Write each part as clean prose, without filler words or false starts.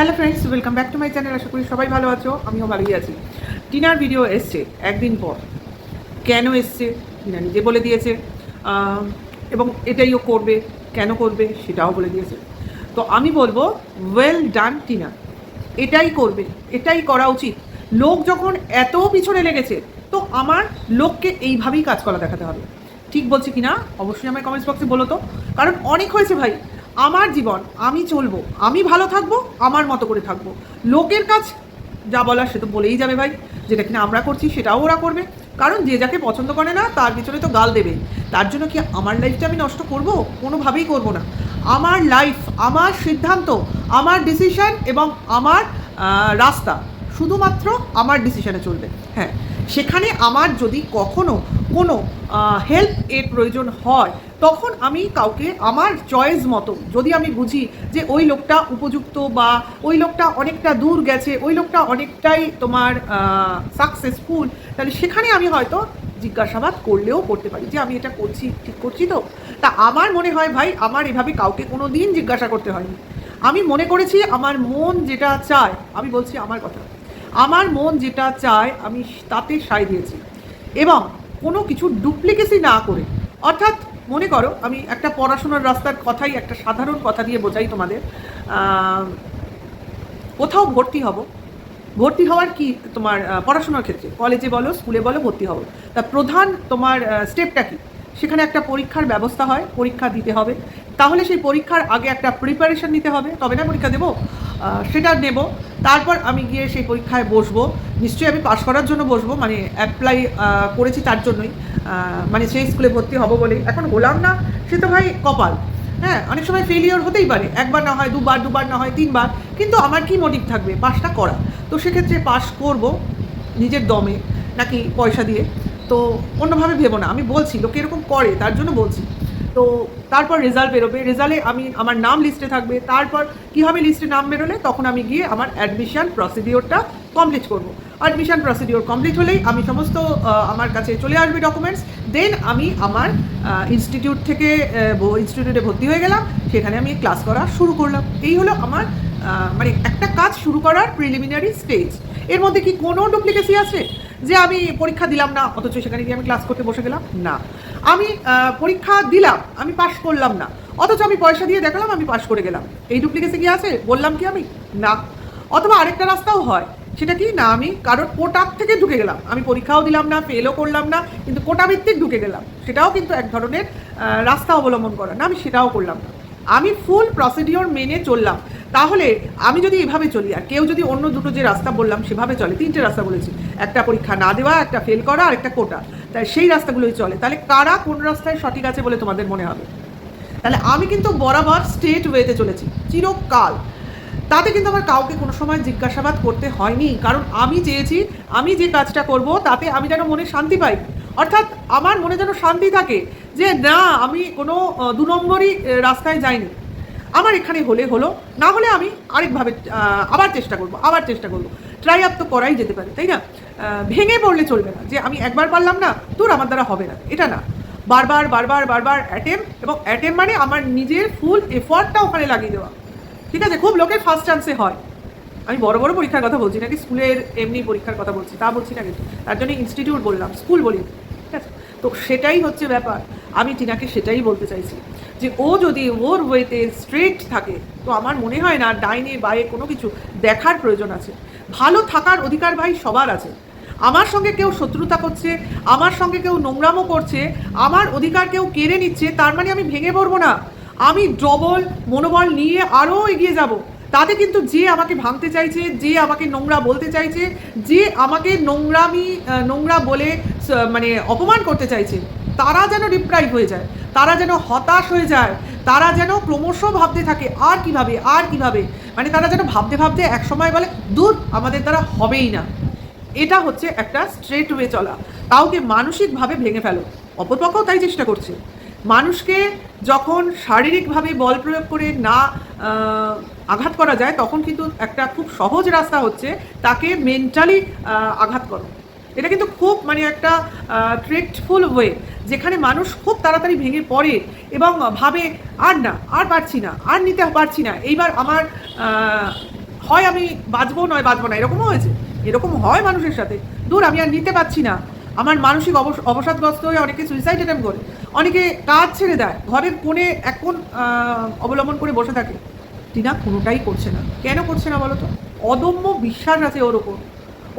Hello friends, welcome back to my channel. আশা করি সবাই ভালো আছো, আমিও ভালোই আছি। টিনার ভিডিও এসছে একদিন পর। কেন এসছে টিনা নিজে বলে দিয়েছে, এবং এটাই ও করবে, কেন করবে সেটাও বলে দিয়েছে। তো আমি বলবো ওয়েল ডান টিনা, এটাই করবে, এটাই করা উচিত। লোক যখন এত পিছনে লেগেছে, তো আমার লোককে এইভাবেই কাজ করা দেখাতে হবে। ঠিক বলছি কি না অবশ্যই আমার কমেন্টস বক্সে বলো তো, কারণ অনেক হয়েছে ভাই। আমার জীবন আমি চলবো, আমি ভালো থাকবো, আমার মতো করে থাকবো। লোকের কাজ যা বলার সে তো বলেই যাবে ভাই, যেটা কিনা আমরা করছি সেটাও ওরা করবে। কারণ যে যাকে পছন্দ করে না তার পিছনে তো গাল দেবে। তার জন্য কি আমার লাইফটা আমি নষ্ট করব? কোনোভাবেই করব না। আমার লাইফ, আমার সিদ্ধান্ত, আমার ডিসিশন এবং আমার রাস্তা শুধুমাত্র আমার ডিসিশনে চলবে। হ্যাঁ, সেখানে আমার যদি কখনো কোনো হেল্প এর প্রয়োজন হয়, তখন আমি কাউকে আমার চয়েস মতো, যদি আমি বুঝি যে ওই লোকটা উপযুক্ত বা ওই লোকটা অনেকটা দূর গেছে, ওই লোকটা অনেকটাই তোমার সাকসেসফুল, তাহলে সেখানে আমি হয়তো জিজ্ঞাসাবাদ করলেও করতে পারি যে আমি এটা করছি, ঠিক করছি তো। তা আমার মনে হয় ভাই, আমার এভাবে কাউকে কোনো দিন জিজ্ঞাসা করতে হয়নি। আমি মনে করেছি আমার মন যেটা চায়, আমি বলছি আমার কথা, আমার মন যেটা চায় আমি তাতে সায় দিয়েছি, এবং কোনো কিছু ডুপ্লিকেসি না করে। অর্থাৎ মনে করো আমি একটা পড়াশোনার রাস্তার কথাই একটা সাধারণ কথা দিয়ে বোঝাই তোমাদের। কোথাও ভর্তি হওয়ার কি তোমার পড়াশোনার ক্ষেত্রে কলেজে বলো, স্কুলে বলো, ভর্তি হবো, তা প্রধান তোমার স্টেপটা কি? সেখানে একটা পরীক্ষার ব্যবস্থা হয়, পরীক্ষা দিতে হবে। তাহলে সেই পরীক্ষার আগে একটা প্রিপারেশন নিতে হবে, তবে না পরীক্ষা দেবো। সেটা নেব, তারপর আমি গিয়ে সেই পরীক্ষায় বসবো। নিশ্চয়ই আমি পাশ করার জন্য বসবো, মানে অ্যাপ্লাই করেছি তার জন্যই, মানে সেই স্কুলে ভর্তি হব বলেই। এখন হলাম না, সে তো ভাই কপাল। হ্যাঁ, অনেক সময় ফেলিওর হতেই পারে, একবার না হয় দুবার, দুবার না হয় তিনবার, কিন্তু আমার কি মোটিভ থাকবে? পাসটা করা। তো সেক্ষেত্রে পাস করব নিজের দমে নাকি পয়সা দিয়ে, তো অন্যভাবে ভেবো না। আমি বলছি লোকে এরকম করে, তার জন্য বলছি। তো তারপর রেজাল্ট বেরোবে, রেজাল্টে আমার নাম লিস্টে থাকবে। তারপর কী হবে, লিস্টে নাম বেরোলে তখন আমি গিয়ে আমার অ্যাডমিশন প্রসিডিওরটা কমপ্লিট করব। অ্যাডমিশন প্রসিডিওর কমপ্লিট হলেই আমি সমস্ত আমার কাছে চলে আসবে ডকুমেন্টস। দেন আমি আমার ইনস্টিটিউটে ভর্তি হয়ে গেলাম, সেখানে আমি ক্লাস করা শুরু করলাম। এই হলো আমার মানে একটা কাজ শুরু করার প্রিলিমিনারি স্টেজ। এর মধ্যে কি কোনো ডুপ্লিকেসি আছে যে আমি পরীক্ষা দিলাম না অথচ সেখানে গিয়ে আমি ক্লাস করতে বসে গেলাম? না। আমি পরীক্ষা দিলাম, আমি পাশ করলাম না, অথচ আমি পয়সা দিয়ে দেখালাম আমি পাশ করে গেলাম। এই ডুপ্লিকেসি কি আছে? বললাম কি আমি? না। অথবা আরেকটা রাস্তাও হয়, সেটা কি না, আমি কারোর কোটা থেকে ঢুকে গেলাম, আমি পরীক্ষাও দিলাম না, ফেলও করলাম না, কিন্তু কোটা ভিত্তিক ঢুকে গেলাম। সেটাও কিন্তু এক ধরনের রাস্তা অবলম্বন করা, না আমি সেটাও করলাম না, আমি ফুল প্রসিডিওর মেনে চললাম। তাহলে আমি যদি এভাবে চলি, আর কেউ যদি অন্য দুটো যে রাস্তা বললাম সেভাবে চলে, তিনটে রাস্তা বলেছি, একটা পরীক্ষা না দেওয়া, একটা ফেল করা, আর একটা কোটা, তাই সেই রাস্তাগুলোই চলে, তাহলে কারা কোন রাস্তায় সঠিক আছে বলে তোমাদের মনে হবে? তাহলে আমি কিন্তু বরাবর স্ট্রেট ওয়েতে চলেছি চিরকাল। তাতে কিন্তু আমার কাউকে কোনো সময় জিজ্ঞাসাবাদ করতে হয়নি, কারণ আমি চেয়েছি আমি যে কাজটা করব তাতে আমি যেন মনে শান্তি পাই। অর্থাৎ আমার মনে যেন শান্তি থাকে যে না, আমি কোনো দু নম্বরই রাস্তায় যাইনি। আমার এখানে হলে হলো, না হলে আমি আরেকভাবে আবার চেষ্টা করব। ট্রাই আপ তো করাই যেতে পারে, তাই না? ভেঙে পড়লে চলবে না যে আমি একবার পারলাম না, তোর আমার দ্বারা হবে না, এটা না। বারবার বারবার বারবার অ্যাটেম্প মানে আমার নিজের ফুল এফর্টটা ওখানে লাগিয়ে দেওয়া। ঠিক আছে, খুব লোকের ফার্স্ট চান্সে হয়। আমি বড় বড় পরীক্ষার কথা বলছি নাকি স্কুলের এমনি পরীক্ষার কথা বলছি, তা বলছি না কিন্তু, তার জন্য ইনস্টিটিউট বললাম, স্কুল বলি। ঠিক আছে, তো সেটাই হচ্ছে ব্যাপার। আমি টিনাকে সেটাই বলতে চাইছি যে ও যদি ওর ওয়েতে স্ট্রেট থাকে, তো আমার মনে হয় না ডাইনে বায়ে কোনো কিছু দেখার প্রয়োজন আছে। ভালো থাকার অধিকার ভাই সবার আছে। আমার সঙ্গে কেউ শত্রুতা করছে, আমার সঙ্গে কেউ নোংরামো করছে, আমার অধিকার কেউ কেড়ে নিচ্ছে, তার মানে আমি ভেঙে পড়বো না। আমি ডবল মনোবল নিয়ে আরও এগিয়ে যাব। তাতে কিন্তু যে আমাকে ভাঙতে চাইছে, যে আমাকে নোংরা বলতে চাইছে, যে আমাকে নোংরা বলে মানে অপমান করতে চাইছে, তারা যেন ডিপ্রাইভ হয়ে যায়, তারা যেন হতাশ হয়ে যায়, তারা যেন ক্রমশ ভাবতে থাকে আর কিভাবে, মানে তারা যেন ভাবতে ভাবতে এক সময় বলে দূর, আমাদের দ্বারা হবেই না। এটা হচ্ছে একটা স্ট্রেট ওয়ে চলা। কাউকে মানসিকভাবে ভেঙে ফেলো, অপরপক্ষও তাই চেষ্টা করছে। মানুষকে যখন শারীরিকভাবে বল প্রয়োগ করে না আঘাত করা যায়, তখন কিন্তু একটা খুব সহজ রাস্তা হচ্ছে তাকে মেন্টালি আঘাত করো। এটা কিন্তু খুব মানে একটা ট্রেক্টফুল ওয়ে, যেখানে মানুষ খুব তাড়াতাড়ি ভেঙে পড়ে এবং ভাবে আর না, আর পারছি না, আর নিতে পারছি না, এইবার আমার হয় আমি বাঁচবো নয় বাঁচবো না, এরকমও হয়েছে। এরকম হয় মানুষের সাথে। দূর, আমি আর নিতে পারছি না। আমার মানসিক অবসাদগ্রস্ত হয়ে অনেকে সুইসাইড অ্যাটেম্প করে, অনেকে কাজ ছেড়ে দেয়, ঘরের কোণে এক কোণ অবলম্বন করে বসে থাকে। টিনা কোনোটাই করছে না। কেন করছে না বলো তো? অদম্য বিশ্বাস আছে ওর ওপর,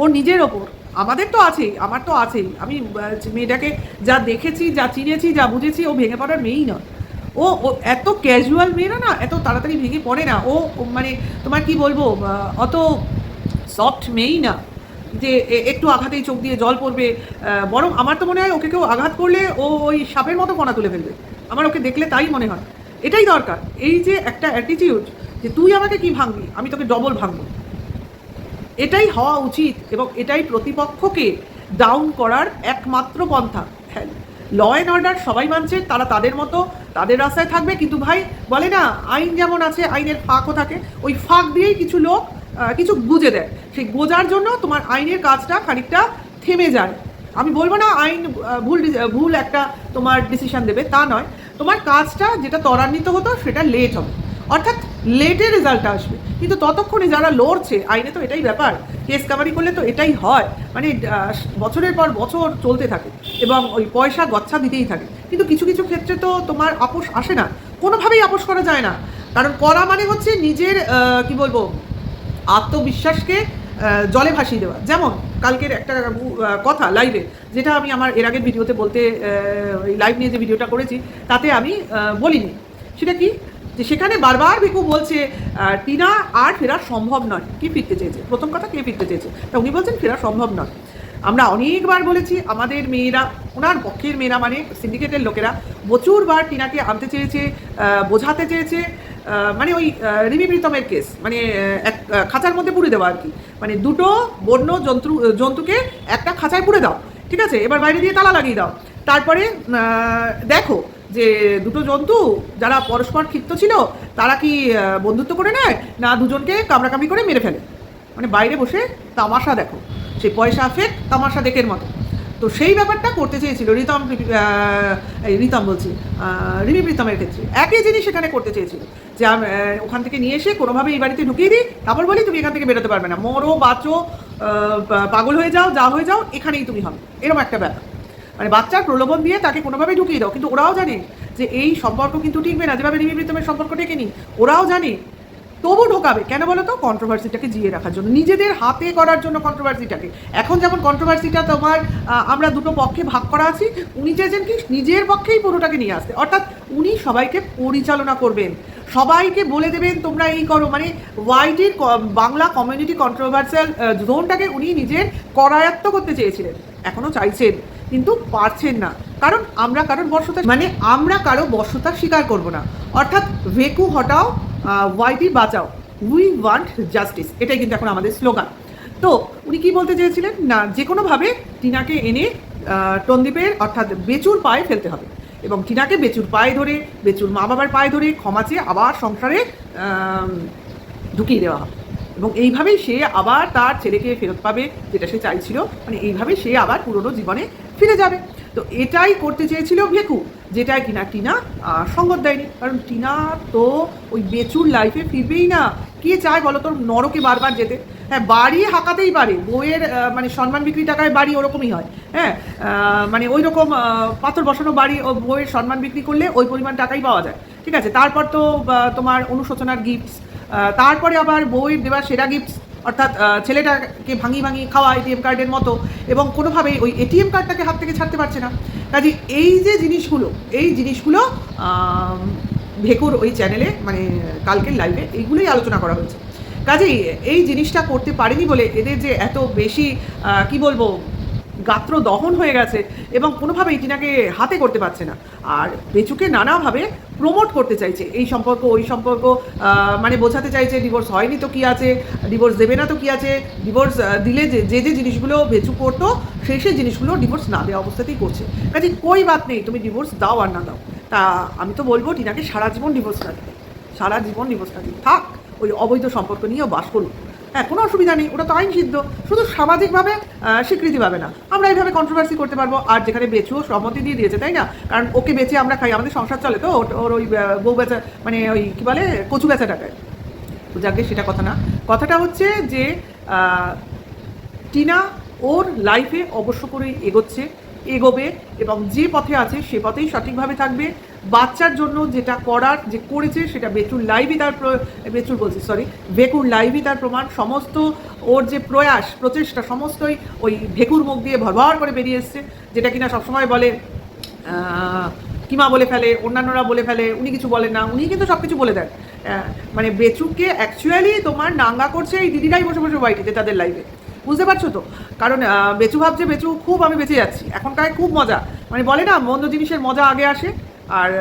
ওর নিজের ওপর। আমাদের তো আছেই, আমার তো আছেই। আমি মেয়েটাকে যা দেখেছি, যা চিনেছি, যা বুঝেছি, ও ভেঙে পড়ার মেয়েই নয়। ও ও এত ক্যাজুয়াল মেয়েরা না এত তাড়াতাড়ি ভেঙে পড়ে না। ও মানে তোমার কি বলবো, অত সফট মেয়েই না যে একটু আঘাতেই চোখ দিয়ে জল পড়বে। বরং আমার তো মনে হয় ওকে কেউ আঘাত করলে ও ওই সাপের মতো কণা তুলে ফেলবে। আমার ওকে দেখলে তাই মনে হয়। এটাই দরকার, এই যে একটা অ্যাটিটিউড যে তুই আমাকে কি ভাঙবি, আমি তোকে ডবল ভাঙবো, এটাই হওয়া উচিত। এবং এটাই প্রতিপক্ষকে ডাউন করার একমাত্র পন্থা। হ্যাঁ, ল অ্যান্ড অর্ডার সবাই মানছে, তারা তাদের মতো তাদের রাস্তায় থাকবে, কিন্তু ভাই বলে না আইন যেমন আছে আইনের ফাঁকও থাকে, ওই ফাঁক দিয়েই কিছু লোক কিছু গুজে দেয়। সেই গোজার জন্য তোমার আইনের কাজটা খানিকটা থেমে যায়। আমি বলবো না আইন ভুল একটা তোমার ডিসিশন দেবে, তা নয়। তোমার কাজটা যেটা ত্বরান্বিত হতো সেটা লেট হবে, অর্থাৎ লেটে রেজাল্ট আসবে। কিন্তু ততক্ষণে যারা লড়ছে, আইনে তো এটাই ব্যাপার, কেস কাভারি করলে তো এটাই হয়, মানে বছরের পর বছর চলতে থাকে এবং ওই পয়সা গচ্ছা দিতেই থাকে। কিন্তু কিছু কিছু ক্ষেত্রে তো তোমার আপোষ আসে না, কোনোভাবেই আপোষ করা যায় না। কারণ করা মানে হচ্ছে নিজের কি বলবো আত্মবিশ্বাসকে জলে ভাসিয়ে দেওয়া। যেমন কালকের একটা কথা লাইভে, যেটা আমি আমার এর আগের ভিডিওতে বলতে, লাইভ নিয়ে যে ভিডিওটা করেছি তাতে আমি বলিনি। সেটা কি, যে সেখানে বারবার ভিকু বলছে টিনা আর ফেরা সম্ভব নয়। কি ফিরতে চেয়েছে? প্রথম কথা, কে ফিরতে চেয়েছে? তা উনি বলছেন ফেরা সম্ভব নয়। আমরা অনেকবার বলেছি, আমাদের মেয়েরা, ওনার পক্ষের মেয়েরা মানে সিন্ডিকেটের লোকেরা প্রচুরবার টিনাকে আনতে চেয়েছে, বোঝাতে চেয়েছে। মানে ওই রিমি প্রীতমের কেস, মানে এক খাঁচার মধ্যে পুড়ে দেওয়া আর কি, মানে দুটো বন্য জন্তুকে একটা খাঁচায় পুড়ে দাও, ঠিক আছে, এবার বাইরে দিয়ে তালা লাগিয়ে দাও। তারপরে দেখো যে দুটো জন্তু যারা পরস্পর ক্ষিপ্ত ছিল তারা কি বন্ধুত্ব করে নেয় না দুজনকে কামড়াকামড়ি করে মেরে ফেলে। মানে বাইরে বসে তামাশা দেখো, সেই পয়সা ফেক তামাশা দেখের মতো। তো সেই ব্যাপারটা করতে চেয়েছিল রিতম বলছি রিমি প্রীতমের ক্ষেত্রে একই জিনিস সেখানে করতে চেয়েছিল, যে ওখান থেকে নিয়ে এসে কোনোভাবে এই বাড়িতে ঢুকিয়ে দিই, তারপর বলি তুমি এখান থেকে বেরোতে পারবে না, মরো বাঁচো, পাগল হয়ে যাও, যা হয়ে যাও, এখানেই তুমি হবে, এরকম একটা ব্যাপার। মানে বাচ্চার প্রলোভন দিয়ে তাকে কোনোভাবে ঢুকিয়ে দাও। কিন্তু ওরাও জানে যে এই সম্পর্ক কিন্তু টিকবে না, যেভাবে রিমি প্রীতমের সম্পর্ক টেকেনি, ওরাও জানে, তবু ঢোকাবে। কেন বলো তো? কন্ট্রোভার্সিটাকে জিয়ে রাখার জন্য, নিজেদের হাতে করার জন্য কন্ট্রোভার্সিটাকে। এখন যেমন কন্ট্রোভার্সিটা তোমার আমরা দুটো পক্ষে ভাগ করা আছি, উনি চেয়েছেন কি নিজের পক্ষেই পুরোটাকে নিয়ে আসতে, অর্থাৎ উনি সবাইকে পরিচালনা করবেন, সবাইকে বলে দেবেন তোমরা এই করো। মানে ওয়াইটির বাংলা কমিউনিটি কন্ট্রোভার্সিয়াল জোনটাকে উনি নিজের করায়ত্ত করতে চেয়েছিলেন, এখনও চাইছেন, কিন্তু পারছেন না। কারণ আমরা কারোর বর্ষতা, মানে আমরা কারো বর্ষতা স্বীকার করব না। অর্থাৎ ভেকু হটাও, ওয়াইটি বাঁচাও, উই ওয়ান্ট জাস্টিস, এটাই কিন্তু এখন আমাদের স্লোগান। তো উনি কি বলতে চেয়েছিলেন না, যে কোনোভাবে টিনাকে এনে টন্দীপের অর্থাৎ বেচুর পায়ে ফেলতে হবে, এবং টিনাকে বেচুর পায়ে ধরে, বেচুর মা বাবার পায়ে ধরে ক্ষমা চেয়ে আবার সংসারে ঢুকিয়ে দেওয়া হবে, এবং এইভাবেই সে আবার তার ছেলেকে ফেরত পাবে, যেটা সে চাইছিল। মানে এইভাবেই সে আবার পুরনো জীবনে ফিরে যাবে। তো এটাই করতে চেয়েছিল ভেকু, যেটাই কিনা টিনা সঙ্গত দেয়নি। কারণ টিনা তো ওই বেচুর লাইফে ফিরবেই না। কে চায় বলো তোর নরকে বারবার যেতে? হ্যাঁ, বাড়ি হাঁকাতেই পারে, বইয়ের মানে সম্মান বিক্রি টাকায় বাড়ি ওরকমই হয়। হ্যাঁ, মানে ওই রকম পাথর বসানো বাড়ি, বইয়ের সম্মান বিক্রি করলে ওই পরিমাণ টাকাই পাওয়া যায়, ঠিক আছে। তারপর তো তোমার অনুশোচনার গিফটস, তারপরে আবার বইয়ের দেওয়া সেরা গিফটস, অর্থাৎ ছেলেটাকে ভাঙি খাওয়া এটিএম কার্ডের মতো, এবং কোনোভাবেই ওই এটিএম কার্ডটাকে হাত থেকে ছাড়তে পারছে না। কাজে এই যে জিনিসগুলো, এই জিনিসগুলো ভেকুর ওই চ্যানেলে মানে কালকের লাইভে এইগুলোই আলোচনা করা হয়েছে। কাজেই এই জিনিসটা করতে পারেনি বলে এদের যে এত বেশি কি বলবো গাত্র দহন হয়ে গেছে, এবং কোনোভাবেই টিনাকে হাতে করতে পারছে না। আর বেচুকে নানাভাবে প্রমোট করতে চাইছে, এই সম্পর্ক ওই সম্পর্ক, মানে বোঝাতে চাইছে ডিভোর্স হয়নি তো কী আছে, ডিভোর্স দেবে না তো কী আছে, ডিভোর্স দিলে যে যে জিনিসগুলো বেচু করতো সেই জিনিসগুলো ডিভোর্স না দেওয়া অবস্থাতেই করছে। কাজে কই বাত নেই, তুমি ডিভোর্স দাও আর না দাও। তা আমি তো বলবো টিনাকে সারা জীবন ডিভোর্স না দিতে, সারা জীবন ডিভোর্স না দিতে থাক, ওই অবৈধ সম্পর্ক নিয়েও বাস করুন। হ্যাঁ, কোনো অসুবিধা নেই, ওটা তো আইন সিদ্ধ, শুধু সামাজিকভাবে স্বীকৃতি পাবে না। আমরা এইভাবে কন্ট্রোভার্সি করতে পারবো। আর যেখানে বেচুও সম্মতি দিয়ে দিয়েছে, তাই না? কারণ ওকে বেচে আমরা খাই, আমাদের সংসার চলে, তো ওর ওই বউ বেচা, মানে ওই কী বলে কচু বেচা টাকায়। তো যাকে সেটা কথা না, কথাটা হচ্ছে যে টিনা ওর লাইফে অবশ্য করেই এগোবে এবং যে পথে আছে সে পথেই সঠিকভাবে থাকবে। বাচ্চার জন্য যেটা করার যে করেছে সেটা বেচুর লাইভই তার ভেকুর লাইভই তার প্রমাণ। সমস্ত ওর যে প্রচেষ্টা সমস্তই ওই ভেকুর মুখ দিয়ে ভরভর করে বেরিয়ে এসছে, যেটা কিনা সবসময় বলে কিমা বলে ফেলে, অন্যান্যরা বলে ফেলে, উনি কিছু বলেন না, উনি কিন্তু সব কিছু বলে দেন। মানে বেচুকে অ্যাকচুয়ালি তোমার নাঙ্গা করছে এই দিদিরাই বসে বসে ওয়াইটিতে তাদের লাইভে, বুঝতে পারছো তো? কারণ বেচু ভাবছে বেচু খুব আমি বেঁচে যাচ্ছি, এখনকার খুব মজা, মানে বলে না মন্দ জিনিসের মজা আগে আসে আর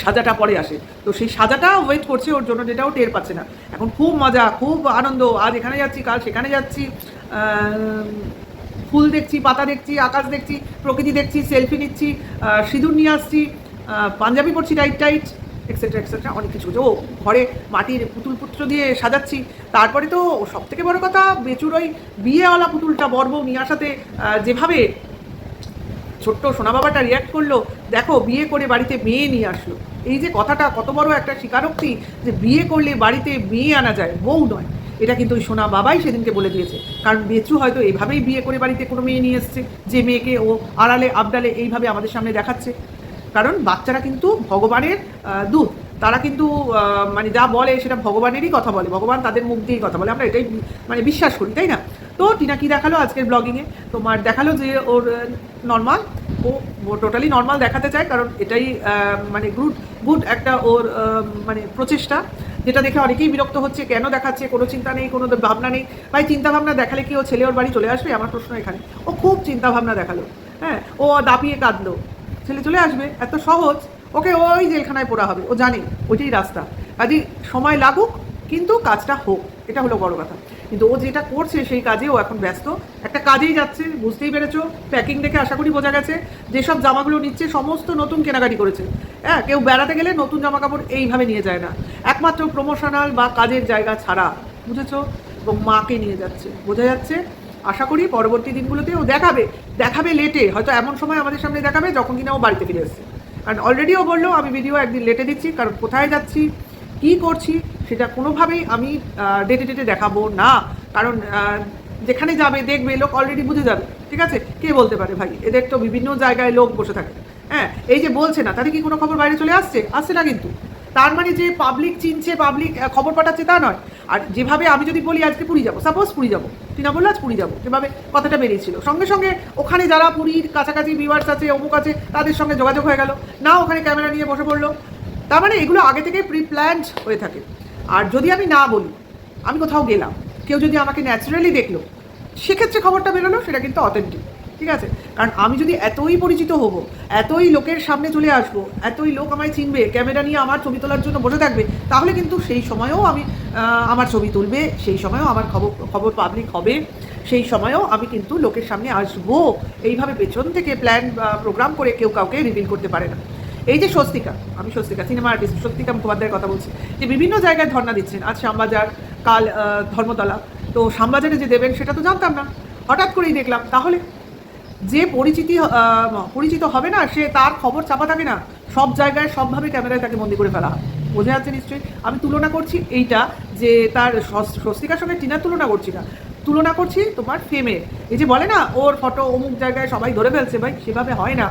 সাজাটা পরে আসে, তো সেই সাজাটা ওয়েট করছে ওর জন্য, যেটাও টের পাচ্ছে না। এখন খুব মজা, খুব আনন্দ, আজ এখানে যাচ্ছি কাল সেখানে যাচ্ছি, ফুল দেখছি, পাতা দেখছি, আকাশ দেখছি, প্রকৃতি দেখছি, সেলফি নিচ্ছি, সিঁদুর নিয়ে আসছি, পাঞ্জাবি পরছি টাইট টাইট, এক্সেট্রা এক্সেট্রা, অনেক কিছু। ও ঘরে মাটির পুতুল দিয়ে সাজাচ্ছি। তারপরে তো সব থেকে বড় কথা, বেচুর ওই বিয়েওয়ালা পুতুলটা বর্ব নিয়ে আসাতে যেভাবে ছোট্ট সোনা বাবাটা রিয়াক্ট করলো, দেখো বিয়ে করে বাড়িতে মেয়ে নিয়ে আসলো। এই যে কথাটা কত বড় একটা স্বীকারোক্তি যে বিয়ে করলে বাড়িতে মেয়ে আনা যায়, বউ নয়। এটা কিন্তু ওই সোনা বাবাই সেদিনকে বলে দিয়েছে, কারণ বেচু হয়তো এইভাবেই বিয়ে করে বাড়িতে কোনো মেয়ে নিয়ে এসছে, যে মেয়েকে ও আড়ালে আবডালে এইভাবে আমাদের সামনে দেখাচ্ছে। কারণ বাচ্চারা কিন্তু ভগবানের দূত, তারা কিন্তু মানে যা বলে সেটা ভগবানেরই কথা বলে, ভগবান তাদের মুখ দিয়েই কথা বলে, আমরা এটাই মানে বিশ্বাস করি, তাই না? তো টিনা কি দেখালো আজকের ব্লগিংয়ে, তোমার দেখালো যে ওর নর্মাল, ও টোটালি নর্মাল দেখাতে চায়, কারণ এটাই মানে গুড একটা ওর মানে প্রচেষ্টা, যেটা দেখে অনেকেই বিরক্ত হচ্ছে, কেন দেখাচ্ছে, কোনো চিন্তা নেই, কোনো ভাবনা নেই। ভাই চিন্তা ভাবনা দেখালে কি ও ছেলে ওর বাড়ি চলে আসবে? আমার প্রশ্ন এখানে। ও খুব চিন্তা ভাবনা দেখালো, হ্যাঁ, ও দাপিয়ে কাঁদলো, ছেলে চলে আসবে, এত সহজ, ওকে ওই জেলখানায় পড়া হবে, ও জানে ওইটাই রাস্তা, কাজে সময় লাগুক কিন্তু কাজটা হোক, এটা হলো বড় কথা। কিন্তু ও যেটা করছে সেই কাজে ও এখন ব্যস্ত, একটা কাজেই যাচ্ছে, বুঝতেই পেরেছো, প্যাকিং দেখে আশা করি বোঝা গেছে, যেসব জামাগুলো নিচ্ছে সমস্ত নতুন কেনাকাটি করেছে। হ্যাঁ, কেউ বেড়াতে গেলে নতুন জামা কাপড় এইভাবে নিয়ে যায় না, একমাত্র প্রমোশনাল বা কাজের জায়গা ছাড়া, বুঝেছো? এবং মাকে নিয়ে যাচ্ছে, বোঝা যাচ্ছে। আশা করি পরবর্তী দিনগুলোতে ও দেখাবে লেটে, হয়তো এমন সময় আমাদের সামনে দেখাবে যখন কিনা ও বাড়িতে ফিরে এসছে। কারণ অলরেডি ও বললো আমি ভিডিও একদিন লেটে দিচ্ছি, কারণ কোথায় যাচ্ছি কী করছি সেটা কোনোভাবেই আমি ডেটে দেখাবো না, কারণ যেখানে যাবে দেখবে লোক অলরেডি বুঝে যাবে, ঠিক আছে? কে বলতে পারে ভাই, এদের তো বিভিন্ন জায়গায় লোক বসে থাকে, হ্যাঁ, এই যে বলছে না তাতে কি কোনো খবর বাইরে চলে আসছে না কিন্তু, তার মানে যে পাবলিক চিনছে, পাবলিক খবর পাঠাচ্ছে তা নয়। আর যেভাবে আমি যদি বলি আজকে পুরী যাবো, সাপোজ পুরী যাবো, টিনা বললো আজ পুরী যাবো, যেভাবে কথাটা বেরিয়েছিল, সঙ্গে সঙ্গে ওখানে যারা পুরীর কাছাকাছি ভিউয়ার্স আছে, অমুক আছে, তাদের সঙ্গে যোগাযোগ হয়ে গেল, না ওখানে ক্যামেরা নিয়ে বসে পড়লো। তার মানে এগুলো আগে থেকে প্রি প্ল্যান্ড হয়ে থাকে। আর যদি আমি না বলি, আমি কোথাও গেলাম, কেউ যদি আমাকে ন্যাচারালি দেখলো, সেক্ষেত্রে খবরটা বেরোলো, সেটা কিন্তু অথেন্টিক, ঠিক আছে? কারণ আমি যদি এতই পরিচিত হব, এতই লোকের সামনে চলে আসবো, এতই লোক আমায় চিনবে, ক্যামেরা নিয়ে আমার ছবি তোলার জন্য বসে থাকবে, তাহলে কিন্তু সেই সময়েও আমি আমার ছবি তুলবে, সেই সময়েও আমার খবর পাবলিক হবে, সেই সময়েও আমি কিন্তু লোকের সামনে আসবো। এইভাবে পেছন থেকে প্ল্যান প্রোগ্রাম করে কেউ কাউকে রিভিল করতে পারে না। এই যে আমি স্বস্তিকা সিনেমা আর্টিস্ট স্বস্তিকা মুখোপাধ্যায়ের কথা বলছি, যে বিভিন্ন জায়গায় ধর্ণা দিচ্ছেন, আজ শ্যামবাজার, কাল ধর্মতলা, তো শ্যামবাজারে যে দেবেন সেটা তো জানতাম না, হঠাৎ করেই দেখলাম। তাহলে যে পরিচিত হবে না, সে তার খবর চাপা থাকে না, সব জায়গায় সবভাবে ক্যামেরায় তাকে বন্দি করে ফেলা হয়, বোঝা যাচ্ছে নিশ্চয়ই। আমি তুলনা করছি এইটা, যে তার স্বস্তিকার সঙ্গে টিনার তুলনা করছি না, তুলনা করছি তোমার ফেমের। এই যে বলে না ওর ফটো অমুক জায়গায় সবাই ধরে ফেলছে, ভাই সেভাবে হয় না,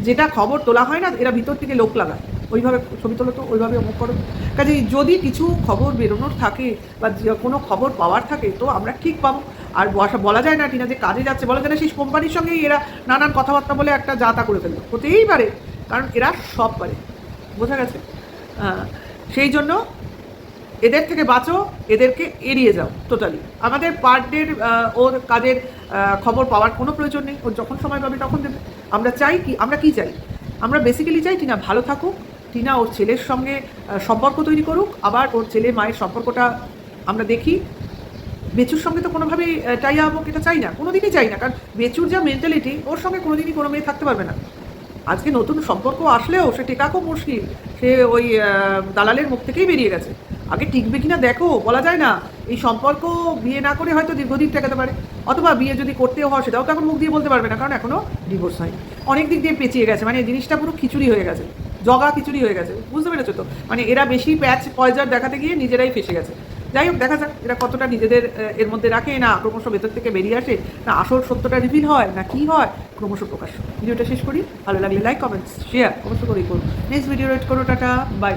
যেটা খবর তোলা হয় না এরা ভিতর থেকে লোক লাগায়, ওইভাবে ছবি তোলো তো, ওইভাবে অমুক করো। কাজেই যদি কিছু খবর বেরোনোর থাকে বা কোনো খবর পাওয়ার থাকে তো আমরা ঠিক পাবো। আর বলা যায় না টিনা যে কাজে যাচ্ছে, বলা যায় না সেই কোম্পানির সঙ্গেই এরা নানান কথাবার্তা বলে একটা যাতা করে ফেলবে, হতেই পারে, কারণ এরা সব পারে, বোঝা গেছে? সেই জন্য এদের থেকে বাঁচো, এদেরকে এড়িয়ে যাও টোটালি। আমাদের পার ডের ওর কাজের খবর পাওয়ার কোনো প্রয়োজন নেই, ওর যখন সময় পাবে তখন দেবে। আমরা কি চাই? আমরা বেসিক্যালি চাই টিনা ভালো থাকুক, টিনা ওর ছেলের সঙ্গে সম্পর্ক তৈরি করুক, আবার ওর ছেলে মায়ের সম্পর্কটা আমরা দেখি। বেচুর সঙ্গে তো কোনোভাবেই টাই আপ হোক এটা চাই না, কোনো দিনই চাই না, কারণ বেচুর যা মেন্টালিটি, ওর সঙ্গে কোনো দিনই কোনো মেয়ে থাকতে পারবে না। আজকে নতুন সম্পর্ক আসলেও সে টেকা খুব মুশকিল, সে ওই দালালের মুখ থেকেই বেরিয়ে গেছে। আগে টিকবে কিনা দেখো, বলা যায় না। এই সম্পর্ক বিয়ে না করে হয়তো দীর্ঘদিন টেকাতে পারে, অথবা বিয়ে যদি করতেও হয় সেটাও তো এখন মুখ দিয়ে বলতে পারবে না, কারণ এখনও ডিভোর্স হয়নি, অনেক দিক দিয়ে পেঁচিয়ে গেছে, মানে জিনিসটা পুরো খিচুড়ি হয়ে গেছে, জগা খিচুড়ি হয়ে গেছে, বুঝতে পেরেছো তো? মানে এরা বেশি প্যাচ পয়জার দেখাতে গিয়ে নিজেরাই ফেসে গেছে। যাই হোক, দেখা যাক এরা কতটা নিজেদের এর মধ্যে রাখে, না ক্রমশ ভেতর থেকে বেরিয়ে আসে, না আসল সত্যটা রিভিল হয়, না কি হয়, ক্রমশ প্রকাশ। ভিডিওটা শেষ করি, ভালো লাগলে লাইক, কমেন্টস, শেয়ার অবশ্যই করেই করো। নেক্সট ভিডিও ওয়েট করো, টাটা, বাই।